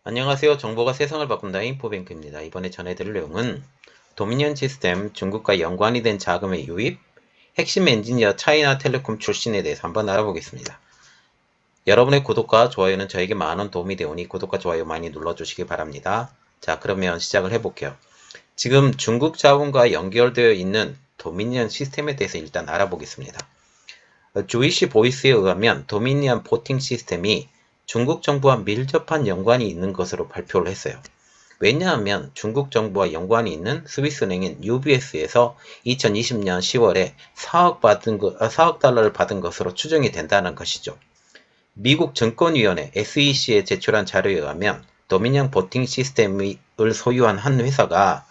안녕하세요. 정보가 세상을 바꾼다 인포뱅크입니다. 이번에 전해드릴 내용은 도미니언 시스템 중국과 연관이 된 자금의 유입, 핵심 엔지니어 차이나텔레콤 출신에 대해서 한번 알아보겠습니다. 여러분의 구독과 좋아요는 저에게 많은 도움이 되오니 구독과 좋아요 많이 눌러주시기 바랍니다. 자, 그러면 시작을 해볼게요. 지금 중국 자본과 연결되어 있는 도미니언 시스템에 대해서 일단 알아보겠습니다. 주이시 보이스에 의하면 도미니언 보팅 시스템이 중국 정부와 밀접한 연관이 있는 것으로 발표를 했어요. 왜냐하면 중국 정부와 연관이 있는 스위스은행인 UBS에서 2020년 10월에 4억 달러를 받은 것으로 추정이 된다는 것이죠. 미국 증권위원회 SEC에 제출한 자료에 의하면 도미니언 보팅 시스템을 소유한 한 회사가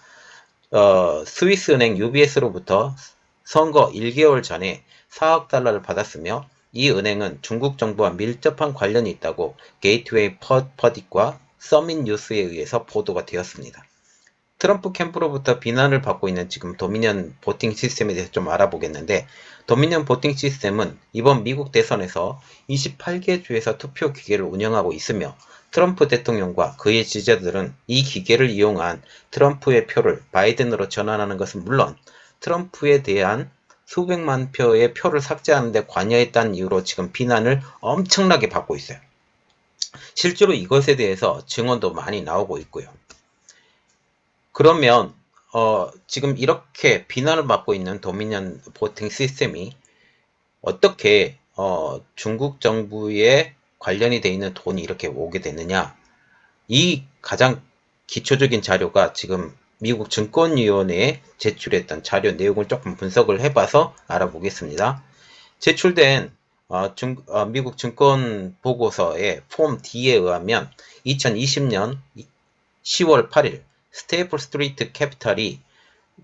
스위스은행 UBS로부터 선거 1개월 전에 4억 달러를 받았으며 이 은행은 중국 정부와 밀접한 관련이 있다고 게이트웨이 퍼딕과 서밋 뉴스에 의해서 보도가 되었습니다. 트럼프 캠프로부터 비난을 받고 있는 지금 도미니언 보팅 시스템에 대해서 좀 알아보겠는데, 도미니언 보팅 시스템은 이번 미국 대선에서 28개 주에서 투표 기계를 운영하고 있으며 트럼프 대통령과 그의 지지자들은 이 기계를 이용한 트럼프의 표를 바이든으로 전환하는 것은 물론 트럼프에 대한 수백만 표의 표를 삭제하는 데 관여했다는 이유로 지금 비난을 엄청나게 받고 있어요. 실제로 이것에 대해서 증언도 많이 나오고 있고요. 그러면 지금 이렇게 비난을 받고 있는 도미니언 보팅 시스템이 어떻게 중국 정부에 관련이 되어 있는 돈이 이렇게 오게 됐느냐? 이 가장 기초적인 자료가 지금 미국 증권위원회에 제출했던 자료 내용을 조금 분석을 해봐서 알아보겠습니다. 제출된 미국 증권 보고서의 폼 D에 의하면 2020년 10월 8일 스테이플 스트리트 캐피탈이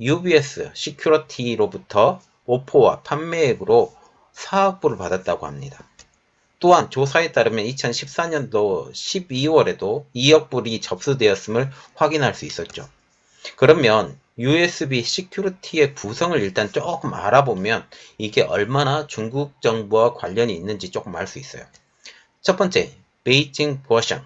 UBS 시큐리티로부터 오퍼와 판매액으로 4억 불을 받았다고 합니다. 또한 조사에 따르면 2014년도 12월에도 2억 불이 접수되었음을 확인할 수 있었죠. 그러면 USB 시큐리티의 구성을 일단 조금 알아보면 이게 얼마나 중국 정부와 관련이 있는지 조금 알 수 있어요. 첫 번째, 베이징 보샹.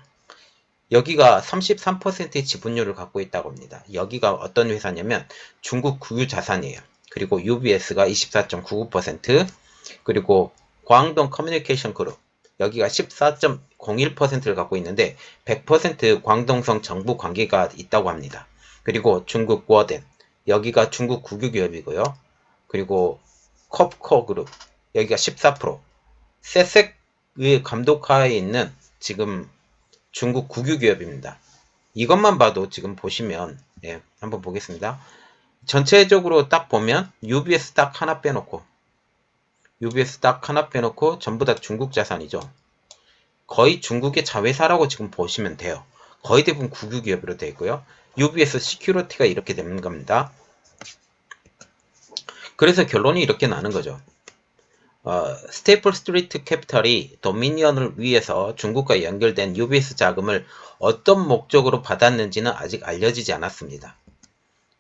여기가 33%의 지분율을 갖고 있다고 합니다. 여기가 어떤 회사냐면 중국 국유 자산이에요. 그리고 UBS가 24.99%, 그리고 광동 커뮤니케이션 그룹, 여기가 14.01%를 갖고 있는데 100% 광동성 정부 관계가 있다고 합니다. 그리고 중국 워덴, 여기가 중국 국유 기업이고요. 그리고 컵코 그룹, 여기가 14%, 세색의 감독하에 있는 지금 중국 국유 기업입니다. 이것만 봐도 지금 보시면, 한번 보겠습니다. 전체적으로 딱 보면 UBS 딱 하나 빼놓고 전부 다 중국 자산이죠. 거의 중국의 자회사라고 지금 보시면 돼요. 거의 대부분 국유 기업으로 되어 있고요. UBS 시큐리티가 이렇게 되는 겁니다. 그래서 결론이 이렇게 나는 거죠. 스테이플 스트리트 캐피탈이 도미니언을 위해서 중국과 연결된 UBS 자금을 어떤 목적으로 받았는지는 아직 알려지지 않았습니다.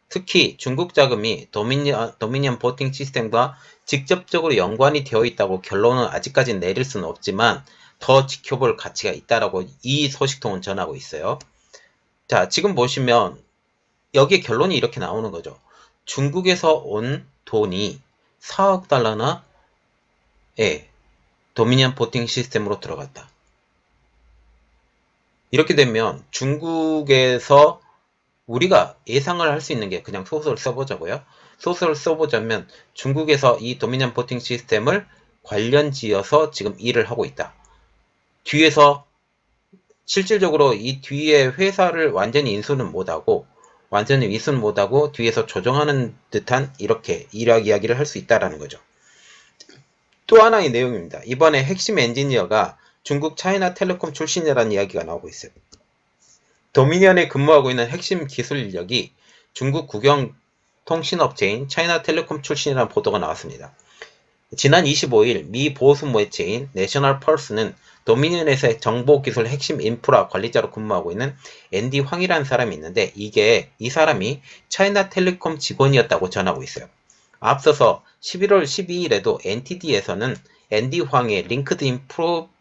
특히 중국 자금이 도미니언 보팅 시스템과 직접적으로 연관이 되어 있다고 결론은 아직까지 내릴 수는 없지만 더 지켜볼 가치가 있다라고 이 소식통은 전하고 있어요. 자, 지금 보시면 여기에 결론이 이렇게 나오는 거죠. 중국에서 온 돈이 4억 달러나 도미니언 보팅 시스템으로 들어갔다. 이렇게 되면 중국에서 우리가 예상을 할 수 있는 게, 그냥 소설을 써보자고요. 소설을 써보자면 중국에서 이 도미니언 보팅 시스템을 관련 지어서 지금 일을 하고 있다. 뒤에서 실질적으로 이 뒤에 회사를 완전히 인수는 못하고 뒤에서 조정하는 듯한 이렇게 이야기를 할 수 있다라는 거죠. 또 하나의 내용입니다. 이번에 핵심 엔지니어가 중국 차이나텔레콤 출신이라는 이야기가 나오고 있어요. 도미니언에 근무하고 있는 핵심 기술 인력이 중국 국영 통신업체인 차이나텔레콤 출신이라는 보도가 나왔습니다. 지난 25일 미 보수 매체인 내셔널 펄스는 도미니언에서의 정보기술 핵심 인프라 관리자로 근무하고 있는 앤디 황이라는 사람이 있는데, 이 사람이 차이나텔레콤 직원이었다고 전하고 있어요. 앞서서 11월 12일에도 NTD에서는 앤디 황의 링크드인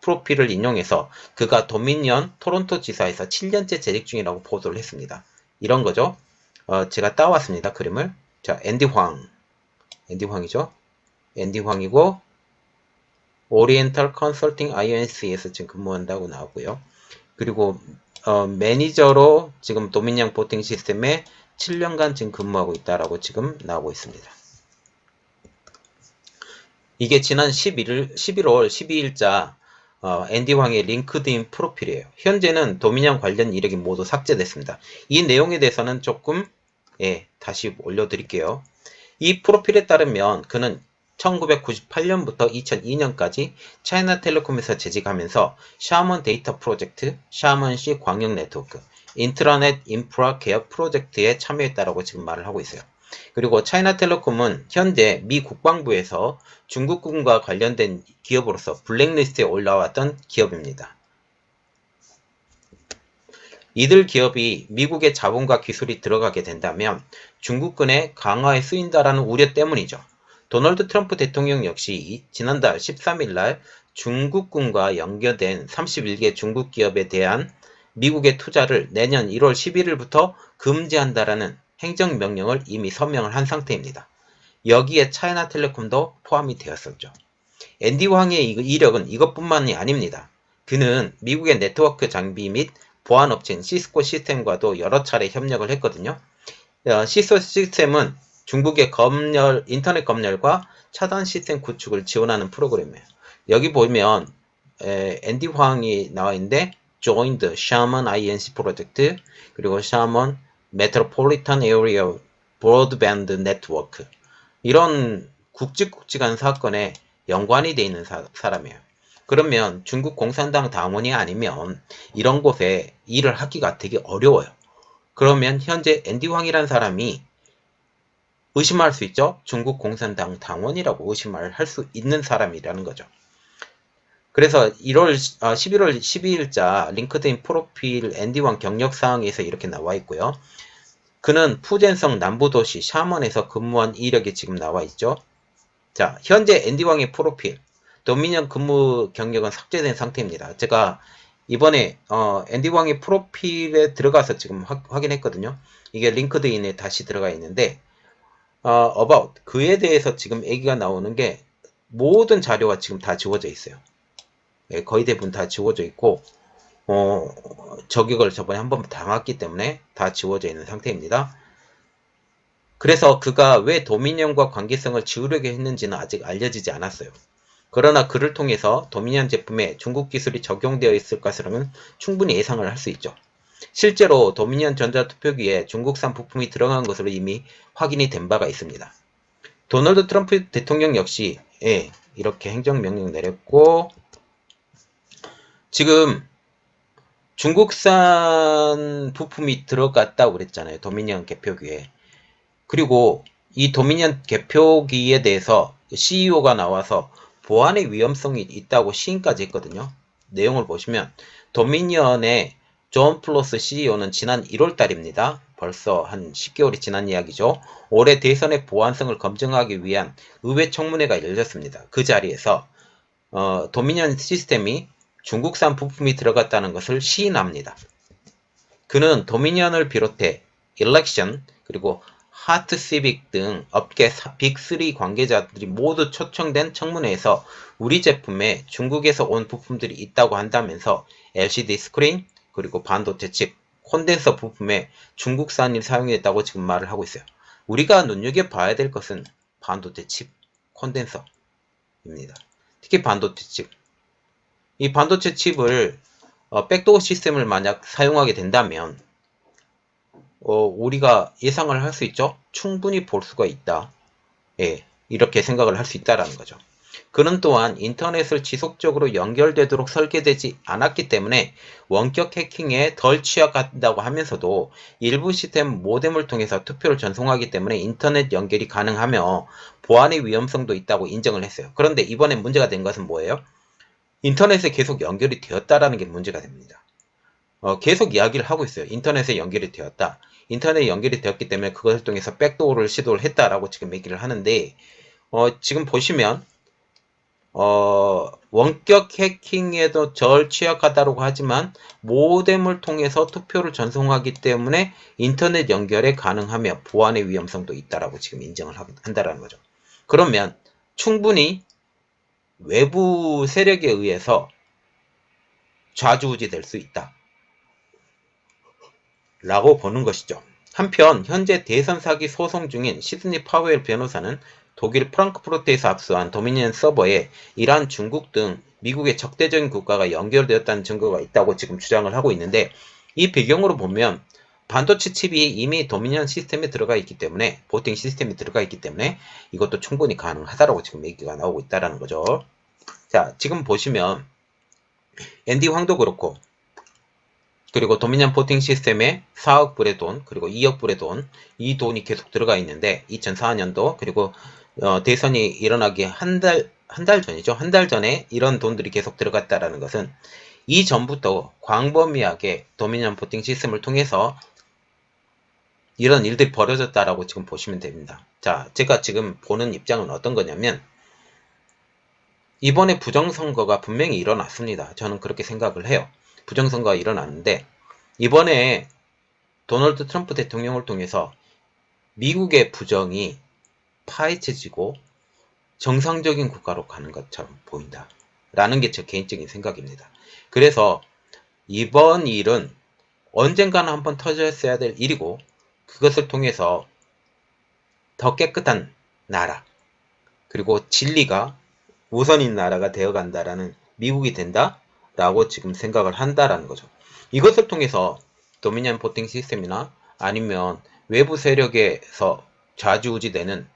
프로필을 인용해서 그가 도미니언 토론토 지사에서 7년째 재직 중이라고 보도를 했습니다. 이런 거죠. 제가 따왔습니다. 그림을. 자, 앤디 황이죠. 앤디 황이고 오리엔탈 컨설팅 INC에서 지금 근무한다고 나오고요. 그리고 매니저로 지금 도미니언 보팅 시스템에 7년간 지금 근무하고 있다라고 지금 나오고 있습니다. 이게 지난 11월 12일자 앤디 황의 링크드인 프로필이에요. 현재는 도미니언 관련 이력이 모두 삭제됐습니다. 이 내용에 대해서는 조금 다시 올려드릴게요. 이 프로필에 따르면 그는 1998년부터 2002년까지 차이나텔레콤에서 재직하면서 샤먼 데이터 프로젝트, 샤먼시 광역 네트워크, 인트라넷 인프라 개혁 프로젝트에 참여했다라고 지금 말을 하고 있어요. 그리고 차이나텔레콤은 현재 미 국방부에서 중국군과 관련된 기업으로서 블랙리스트에 올라왔던 기업입니다. 이들 기업이 미국의 자본과 기술이 들어가게 된다면 중국군의 강화에 쓰인다라는 우려 때문이죠. 도널드 트럼프 대통령 역시 지난달 13일 날 중국군과 연결된 31개 중국 기업에 대한 미국의 투자를 내년 1월 11일부터 금지한다라는 행정명령을 이미 서명을 한 상태입니다. 여기에 차이나텔레콤도 포함이 되었었죠. 앤디 황의 이력은 이것뿐만이 아닙니다. 그는 미국의 네트워크 장비 및 보안업체인 시스코 시스템과도 여러 차례 협력을 했거든요. 시스코 시스템은 중국의 인터넷 검열과 차단 시스템 구축을 지원하는 프로그램이에요. 여기 보면 앤디 황이 나와 있는데 joined Xiamen INC 프로젝트 그리고 Xiamen Metropolitan Area Broadband Network 이런 굵직굵직한 사건에 연관이 돼 있는 사람이에요. 그러면 중국 공산당 당원이 아니면 이런 곳에 일을 하기가 되게 어려워요. 그러면 현재 앤디 황이라는 사람이 의심할 수 있죠. 중국 공산당 당원이라고 의심을 할 수 있는 사람이라는 거죠. 그래서 11월 12일자 링크드인 프로필 앤디 황 경력사항에서 이렇게 나와 있고요. 그는 푸젠성 남부도시 샤먼에서 근무한 이력이 지금 나와 있죠. 자, 현재 앤디 황의 프로필 도미니언 근무 경력은 삭제된 상태입니다. 제가 이번에 앤디 황의 프로필에 들어가서 지금 확인했거든요. 이게 링크드인에 다시 들어가 있는데 about 그에 대해서 지금 얘기가 나오는 게 모든 자료가 지금 다 지워져 있어요. 거의 대부분 다 지워져 있고 저격을 저번에 한번 당했기 때문에 다 지워져 있는 상태입니다. 그래서 그가 왜 도미니언과 관계성을 지우려고 했는지는 아직 알려지지 않았어요. 그러나 그를 통해서 도미니언 제품에 중국 기술이 적용되어 있을 것이라면 충분히 예상을 할 수 있죠. 실제로 도미니언 전자투표기에 중국산 부품이 들어간 것으로 이미 확인이 된 바가 있습니다. 도널드 트럼프 대통령 역시 이렇게 행정명령 내렸고 지금 중국산 부품이 들어갔다고 그랬잖아요. 도미니언 개표기에. 그리고 이 도미니언 개표기에 대해서 CEO가 나와서 보안의 위험성이 있다고 시인까지 했거든요. 내용을 보시면 도미니언의 존 플러스 CEO는 지난 1월 달입니다. 벌써 한 10개월이 지난 이야기죠. 올해 대선의 보안성을 검증하기 위한 의회 청문회가 열렸습니다. 그 자리에서 도미니언 시스템이 중국산 부품이 들어갔다는 것을 시인합니다. 그는 도미니언을 비롯해 일렉션 그리고 하트시빅 등 업계 빅3 관계자들이 모두 초청된 청문회에서 우리 제품에 중국에서 온 부품들이 있다고 한다면서 LCD 스크린 그리고 반도체 칩, 콘덴서 부품에 중국산이 사용됐다고 지금 말을 하고 있어요. 우리가 눈여겨봐야 될 것은 반도체 칩, 콘덴서입니다. 특히 반도체 칩. 이 반도체 칩을 백도어 시스템을 만약 사용하게 된다면 우리가 예상을 할 수 있죠. 충분히 볼 수가 있다. 이렇게 생각을 할 수 있다라는 거죠. 그는 또한 인터넷을 지속적으로 연결되도록 설계되지 않았기 때문에 원격 해킹에 덜 취약하다고 하면서도 일부 시스템 모뎀을 통해서 투표를 전송하기 때문에 인터넷 연결이 가능하며 보안의 위험성도 있다고 인정을 했어요. 그런데 이번에 문제가 된 것은 뭐예요? 인터넷에 계속 연결이 되었다라는 게 문제가 됩니다. 계속 이야기를 하고 있어요. 인터넷에 연결이 되었다. 인터넷에 연결이 되었기 때문에 그것을 통해서 백도어를 시도를 했다라고 지금 얘기를 하는데 지금 보시면 원격 해킹에도 절 취약하다고 하지만 모뎀을 통해서 투표를 전송하기 때문에 인터넷 연결에 가능하며 보안의 위험성도 있다라고 지금 인정을 한다라는 거죠. 그러면 충분히 외부 세력에 의해서 좌지우지 될 수 있다 라고 보는 것이죠. 한편 현재 대선 사기 소송 중인 시드니 파웰 변호사는 독일 프랑크푸르트에서 압수한 도미니언 서버에 이란, 중국 등 미국의 적대적인 국가가 연결되었다는 증거가 있다고 지금 주장을 하고 있는데, 이 배경으로 보면 반도체 칩이 이미 도미니언 시스템에 들어가 있기 때문에, 보팅 시스템에 들어가 있기 때문에 이것도 충분히 가능하다라고 지금 얘기가 나오고 있다라는 거죠. 자, 지금 보시면 앤디 황도 그렇고, 그리고 도미니언 포팅 시스템에 4억 불의 돈, 그리고 2억 불의 돈, 이 돈이 계속 들어가 있는데 2004년도 그리고 대선이 일어나기 한 달 전이죠. 한 달 전에 이런 돈들이 계속 들어갔다라는 것은 이전부터 광범위하게 도미니언 포팅 시스템을 통해서 이런 일들이 벌어졌다라고 지금 보시면 됩니다. 자, 제가 지금 보는 입장은 어떤 거냐면, 이번에 부정선거가 분명히 일어났습니다. 저는 그렇게 생각을 해요. 부정선거가 일어났는데, 이번에 도널드 트럼프 대통령을 통해서 미국의 부정이 파헤쳐지고 정상적인 국가로 가는 것처럼 보인다 라는 게 제 개인적인 생각입니다. 그래서 이번 일은 언젠가는 한번 터졌어야 될 일이고, 그것을 통해서 더 깨끗한 나라, 그리고 진리가 우선인 나라가 되어간다라는, 미국이 된다라고 지금 생각을 한다라는 거죠. 이것을 통해서 도미니언 포팅 시스템이나 아니면 외부 세력에서 좌지우지되는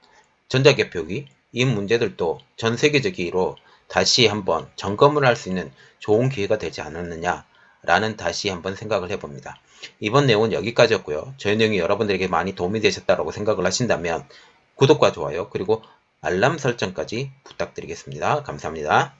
전자개표기, 이 문제들도 전 세계적으로 다시 한번 점검을 할 수 있는 좋은 기회가 되지 않았느냐라는 다시 한번 생각을 해봅니다. 이번 내용은 여기까지였고요. 저희 내용이 여러분들에게 많이 도움이 되셨다고 생각을 하신다면 구독과 좋아요 그리고 알람 설정까지 부탁드리겠습니다. 감사합니다.